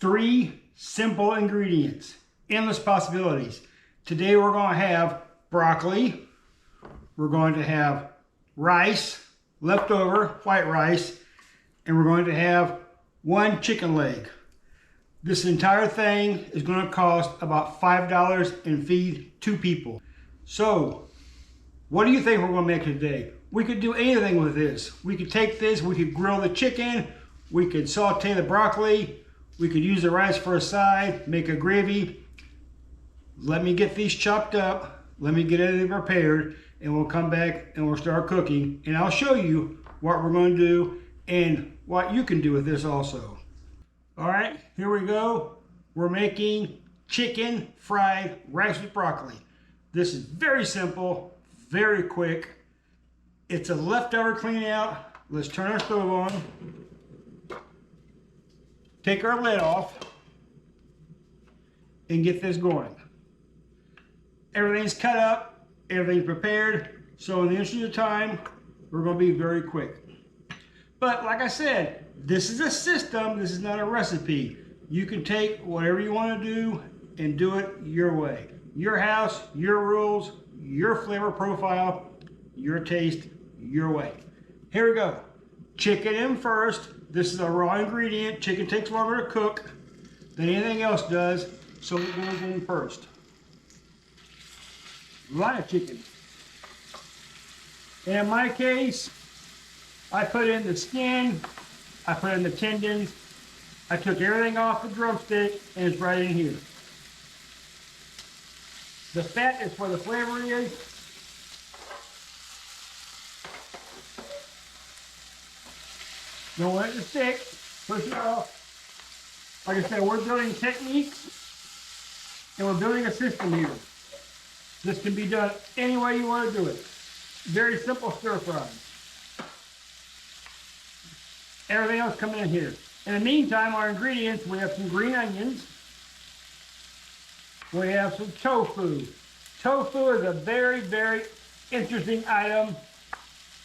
Three simple ingredients, endless possibilities. Today we're going to have broccoli, we're going to have rice, leftover white rice, and we're going to have one chicken leg. This entire thing is going to cost about $5 and feed 2 people. So, what do you think we're going to make today? We could do anything with this. We could take this, we could grill the chicken, we could saute the broccoli, we could use the rice for a side, make a gravy. Let me get these chopped up, let me get everything prepared, and we'll come back and we'll start cooking. And I'll show you what we're going to do and what you can do with this also. All right, here we go. We're making chicken fried rice with broccoli. This is very simple, very quick. It's a leftover clean out. Let's turn our stove on. Take our lid off and get this going. Everything's cut up, everything's prepared. So in the interest of time, we're going to be very quick. But like I said, this is a system, this is not a recipe. You can take whatever you want to do and do it your way. Your house, your rules, your flavor profile, your taste, your way. Here we go. Chicken in first. This is a raw ingredient. Chicken takes longer to cook than anything else does, so it goes in first. A lot of chicken. In my case, I put in the skin, I put in the tendons, I took everything off the drumstick, and it's right in here. The fat is where the flavor is. Don't let it stick, push it off. Like I said, we're building techniques, and we're building a system here. This can be done any way you want to do it. Very simple stir fry. Everything else coming in here. In the meantime, our ingredients, we have some green onions. We have some tofu. Tofu is a very, very interesting item.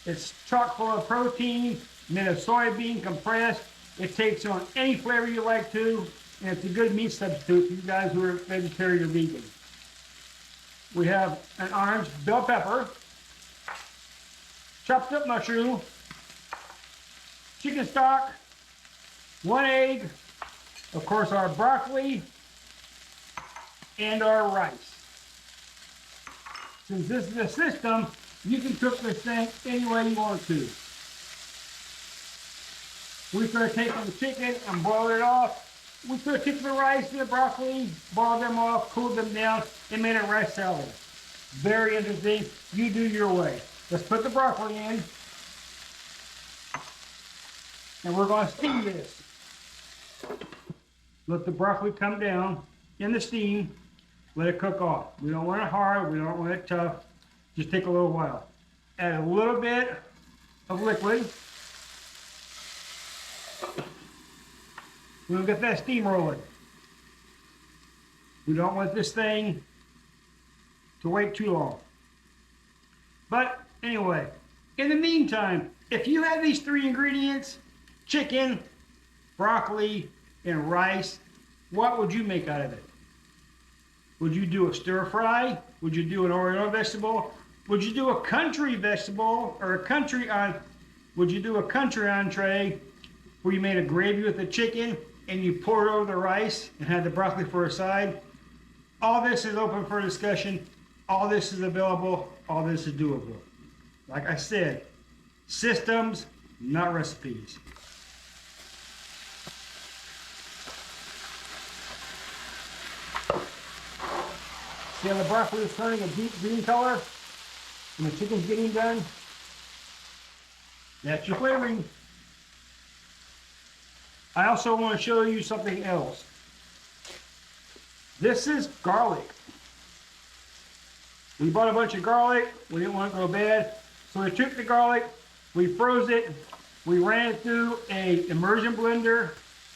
It's chock full of protein, made of soybean compressed. It takes on any flavor you like to, and it's a good meat substitute for you guys who are vegetarian or vegan. We have an orange bell pepper, chopped up mushroom, chicken stock, 1 egg, of course our broccoli, and our rice. Since this is a system, you can cook this thing any way you want to. We could have taken the chicken and boiled it off. We could have taken the rice and the broccoli, boiled them off, cooled them down, and made a rice salad. Very interesting. You do your way. Let's put the broccoli in. And we're going to steam this. Let the broccoli come down in the steam. Let it cook off. We don't want it hard. We don't want it tough. Just take a little while. Add a little bit of liquid. We'll get that steam rolling. We don't want this thing to wait too long. But anyway, in the meantime, if you have these 3 ingredients, chicken, broccoli, and rice, what would you make out of it? Would you do a stir fry? Would you do an Oreo vegetable? Would you do a country vegetable or would you do a country entree where you made a gravy with the chicken and you poured over the rice and had the broccoli for a side? All this is open for discussion. All this is available. All this is doable. Like I said, systems, not recipes. See how the broccoli is turning a deep green color and the chicken's getting done? That's your flavoring. I also want to show you something else. This is garlic. We bought a bunch of garlic. We didn't want it to go bad. So we took the garlic, we froze it, we ran it through a immersion blender.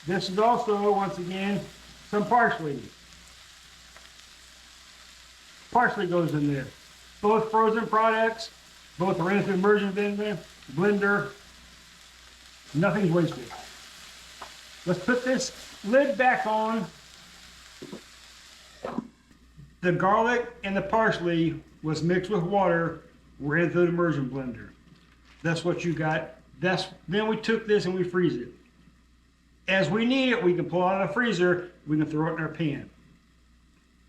This is also, once again, some parsley. Parsley goes in there. Both frozen products, both ran through immersion blender. Nothing's wasted. Let's put this lid back on. The garlic and the parsley was mixed with water, ran through the immersion blender. That's what you got. Then we took this and we freeze it. As we need it, we can pull it out of the freezer, we can throw it in our pan.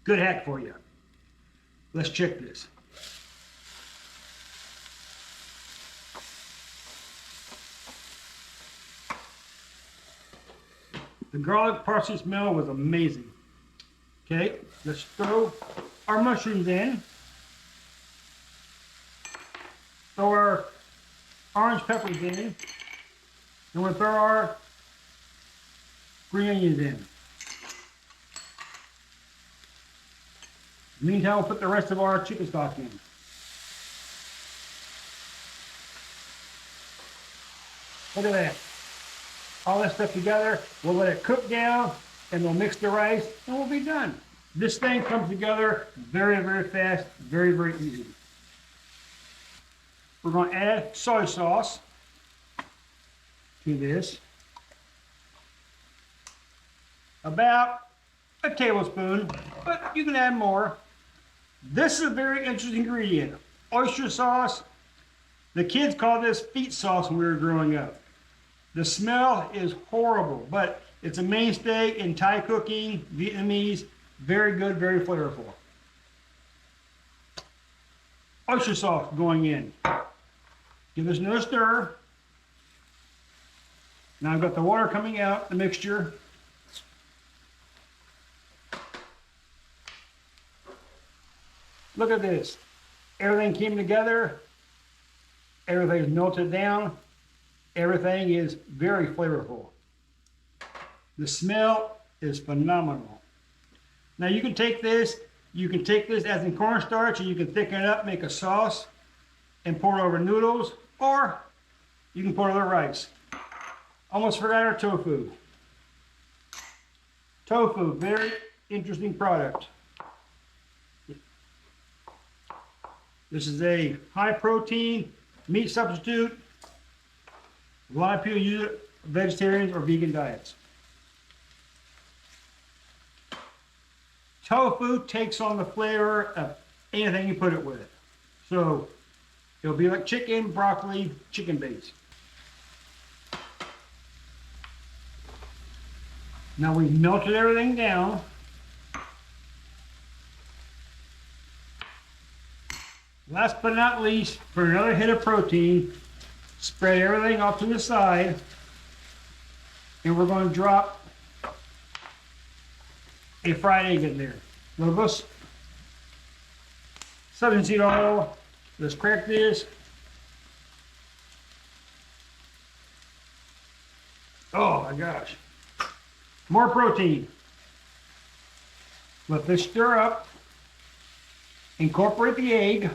Good hack for you. Let's check this. The garlic parsley smell was amazing. Okay, let's throw our mushrooms in. Throw our orange peppers in. And we'll throw our green onions in. Meantime, we'll put the rest of our chicken stock in. Look at that. All that stuff together, we'll let it cook down, and we'll mix the rice, and we'll be done. This thing comes together very, very fast, very, very easy. We're going to add soy sauce to this. About a tablespoon, but you can add more. This is a very interesting ingredient. Oyster sauce. The kids called this feet sauce when we were growing up. The smell is horrible, but it's a mainstay in Thai cooking, Vietnamese. Very good, very flavorful. Oyster sauce going in. Give this another stir. Now I've got the water coming out, the mixture. Look at this. Everything came together. Everything's melted down. Everything is very flavorful. The smell is phenomenal. Now you can take this as in cornstarch and you can thicken it up, make a sauce, and pour it over noodles, or you can pour it over rice. Almost forgot our tofu. Tofu, very interesting product. This is a high protein meat substitute. A lot of people use it for vegetarians or vegan diets. Tofu takes on the flavor of anything you put it with. So it'll be like chicken, broccoli, chicken base. Now we've melted everything down. Last but not least, for another hit of protein, spread everything off to the side, and we're going to drop a fried egg in there. A little bit southern seed oil. Let's crack this. Oh my gosh. More protein. Let this stir up. Incorporate the egg.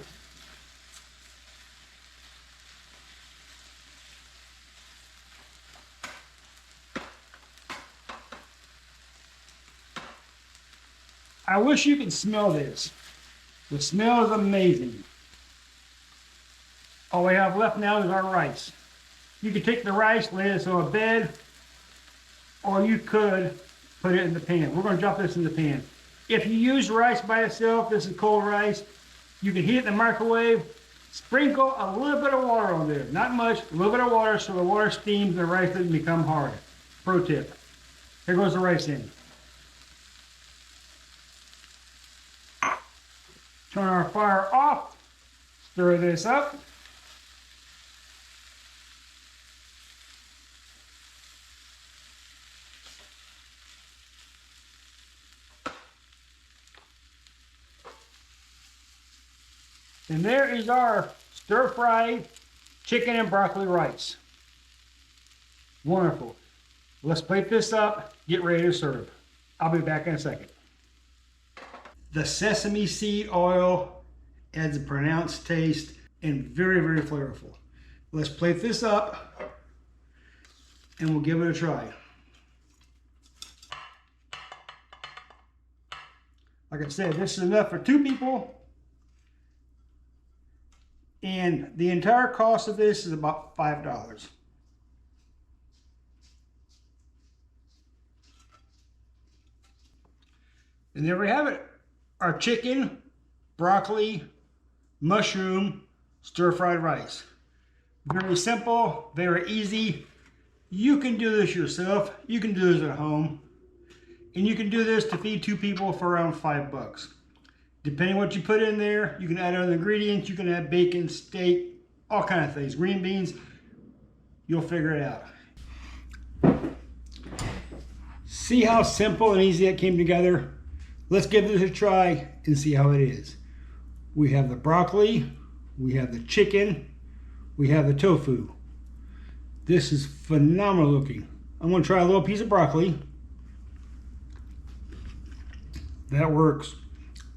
I wish you could smell this. The smell is amazing. All we have left now is our rice. You could take the rice, lay this on a bed, or you could put it in the pan. We're going to drop this in the pan. If you use rice by itself, this is cold rice, you can heat it in the microwave, sprinkle a little bit of water on there. Not much, a little bit of water so the water steams and the rice doesn't become hard. Pro tip. Here goes the rice in. Turn our fire off, stir this up. And there is our stir-fried chicken and broccoli rice. Wonderful. Let's plate this up, get ready to serve. I'll be back in a second. The sesame seed oil adds a pronounced taste and very, very flavorful. Let's plate this up and we'll give it a try. Like I said, this is enough for 2 people. And the entire cost of this is about $5. And there we have it. Our chicken, broccoli, mushroom, stir-fried rice. Very simple, very easy. You can do this yourself. You can do this at home. And you can do this to feed 2 people for around $5. Depending on what you put in there, you can add other ingredients. You can add bacon, steak, all kind of things. Green beans, you'll figure it out. See how simple and easy that came together? Let's give this a try and see how it is. We have the broccoli, we have the chicken, we have the tofu. This is phenomenal looking. I'm going to try a little piece of broccoli. That works.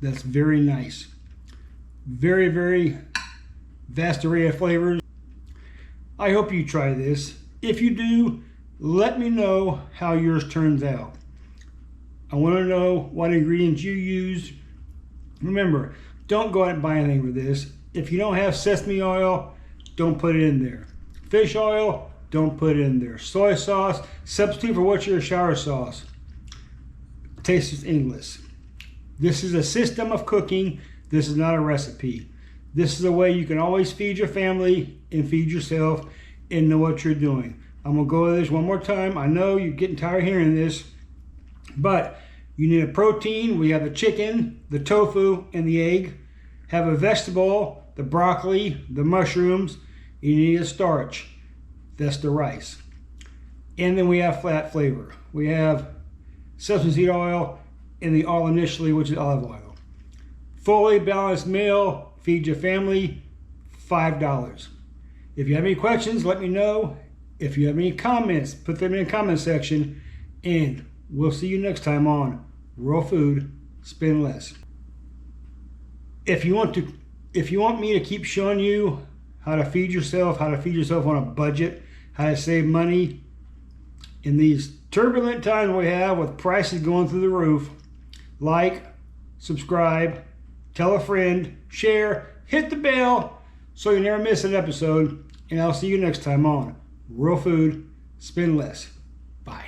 That's very nice. Very, very vast array of flavors. I hope you try this. If you do, let me know how yours turns out. I want to know what ingredients you use. Remember, don't go out and buy anything for this. If you don't have sesame oil, don't put it in there. Fish oil, don't put it in there. Soy sauce, substitute for what's your sour sauce. Taste is endless. This is a system of cooking. This is not a recipe. This is a way you can always feed your family and feed yourself and know what you're doing. I'm going to go over this one more time. I know you're getting tired of hearing this, but you need a protein. We have the chicken, the tofu, and the egg. Have a vegetable, the broccoli, the mushrooms. You need a starch. That's the rice. And then we have flat flavor. We have sesame seed oil and the oil initially, which is olive oil. Fully balanced meal, feed your family, $5. If you have any questions, let me know. If you have any comments, put them in the comment section. And we'll see you next time on Real Food, Spend Less. If you want me to keep showing you how to feed yourself on a budget, how to save money in these turbulent times we have with prices going through the roof, like, subscribe, tell a friend, share, hit the bell so you never miss an episode. And I'll see you next time on Real Food, Spend Less. Bye.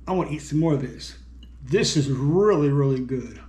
I want to eat some more of this. This is really, really good.